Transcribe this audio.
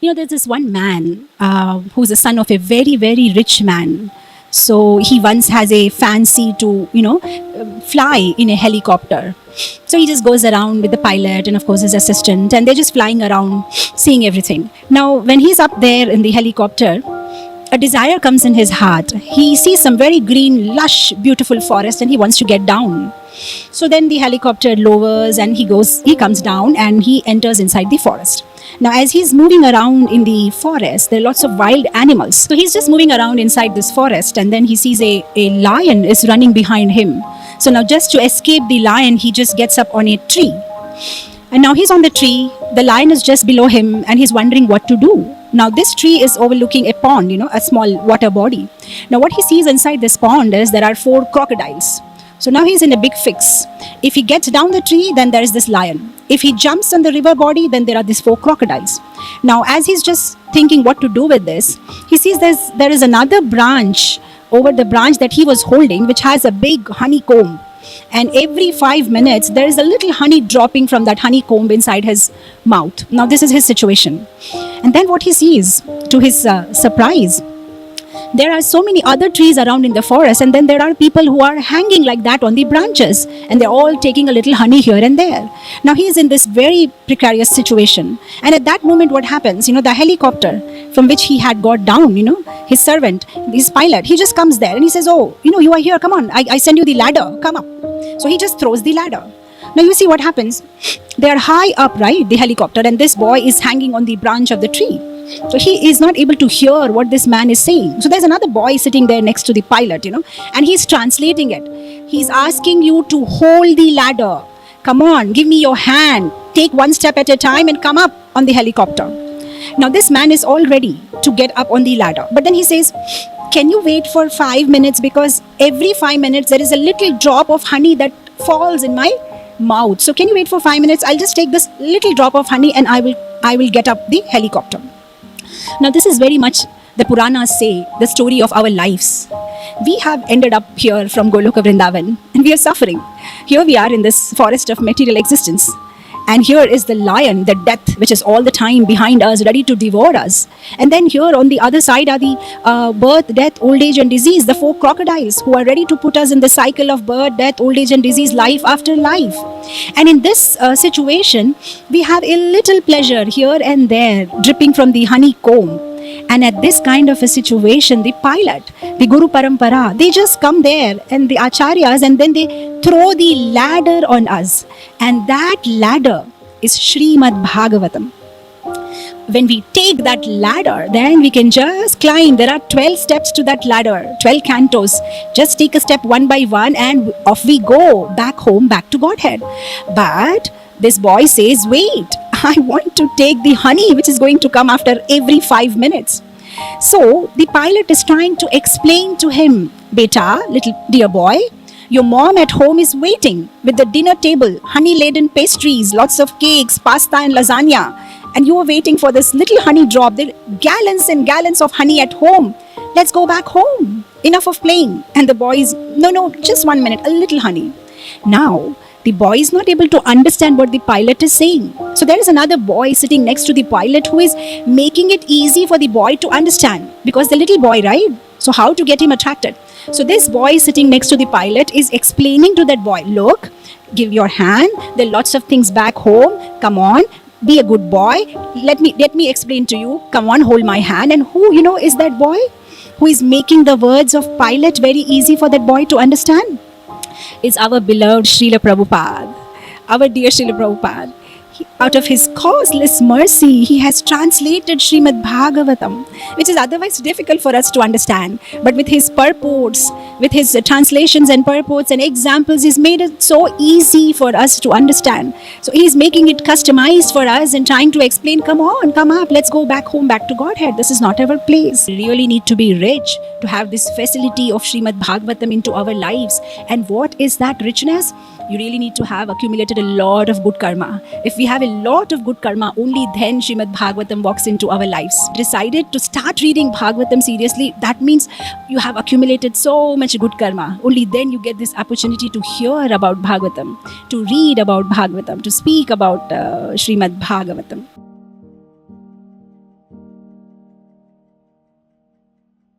There's this one man who's the son of a very, very rich man. So he once has a fancy to, fly in a helicopter. So he just goes around with the pilot and, of course, his assistant, and they're just flying around, seeing everything. Now, when he's up there in the helicopter, a desire comes in his heart. He sees some very green, lush, beautiful forest, and he wants to get down. So then the helicopter lowers and he comes down and he enters inside the forest. Now, as he's moving around in the forest, there are lots of wild animals. So he's just moving around inside this forest, and then he sees a lion is running behind him. So now, just to escape the lion, he just gets up on a tree. And now he's on the tree, the lion is just below him, and he's wondering what to do. Now, this tree is overlooking a pond, a small water body. Now, what he sees inside this pond is there are 4 crocodiles. So now he's in a big fix. If he gets down the tree, then there is this lion. If he jumps on the river body, then there are these 4 crocodiles. Now, as he's just thinking what to do with this, he sees there is another branch over the branch that he was holding, which has a big honeycomb. And every 5 minutes, there is a little honey dropping from that honeycomb inside his mouth. Now, this is his situation. And then what he sees, to his surprise, there are so many other trees around in the forest, and then there are people who are hanging like that on the branches, and they're all taking a little honey here and there. Now he is in this very precarious situation, and at that moment what happens, the helicopter from which he had got down, his servant, his pilot, he just comes there and he says, oh, you are here, come on, I send you the ladder, come up. So he just throws the ladder. Now you see what happens. They are high up, right, the helicopter, and this boy is hanging on the branch of the tree. So he is not able to hear what this man is saying. So there's another boy sitting there next to the pilot, and he's translating it. He's asking you to hold the ladder. Come on, give me your hand. Take one step at a time and come up on the helicopter. Now this man is all ready to get up on the ladder. But then he says, can you wait for 5 minutes? Because every 5 minutes there is a little drop of honey that falls in my mouth. So can you wait for 5 minutes? I'll just take this little drop of honey and I will get up the helicopter. Now this is very much the Puranas say, the story of our lives. We have ended up here from Goloka Vrindavan and we are suffering. Here we are in this forest of material existence. And here is the lion, the death, which is all the time behind us, ready to devour us. And then here on the other side are the birth, death, old age and disease, the 4 crocodiles who are ready to put us in the cycle of birth, death, old age and disease, life after life. And in this situation, we have a little pleasure here and there dripping from the honeycomb. And at this kind of a situation, the pilot, the Guru Parampara, they just come there and the Acharyas, and then they throw the ladder on us. And that ladder is Srimad Bhagavatam. When we take that ladder, then we can just climb. There are 12 steps to that ladder, 12 cantos. Just take a step one by one and off we go, back home, back to Godhead. But this boy says, wait, I want to take the honey which is going to come after every 5 minutes. So the pilot is trying to explain to him, Beta, little dear boy, your mom at home is waiting with the dinner table, honey-laden pastries, lots of cakes, pasta and lasagna. And you are waiting for this little honey drop. There are gallons and gallons of honey at home. Let's go back home. Enough of playing. And the boy is, no, just 1 minute, a little honey. Now, the boy is not able to understand what the pilot is saying. So there is another boy sitting next to the pilot who is making it easy for the boy to understand. Because the little boy, right? So how to get him attracted? So this boy sitting next to the pilot is explaining to that boy, look, give your hand. There are lots of things back home. Come on, be a good boy. Let me explain to you. Come on, hold my hand. And who, is that boy? Who is making the words of pilot very easy for that boy to understand? Is our beloved Srila Prabhupada, our dear Srila Prabhupada. Out of his causeless mercy, he has translated Srimad Bhagavatam, which is otherwise difficult for us to understand. But with his purports, with his translations and purports and examples, he's made it so easy for us to understand. So he's making it customized for us and trying to explain, come on, come up, let's go back home, back to Godhead. This is not our place. We really need to be rich to have this facility of Srimad Bhagavatam into our lives. And what is that richness? You really need to have accumulated a lot of good karma. If we have a lot of good karma, only then Srimad Bhagavatam walks into our lives. Decided to start reading Bhagavatam seriously, that means you have accumulated so much good karma. Only then you get this opportunity to hear about Bhagavatam, to read about Bhagavatam, to speak about Srimad Bhagavatam.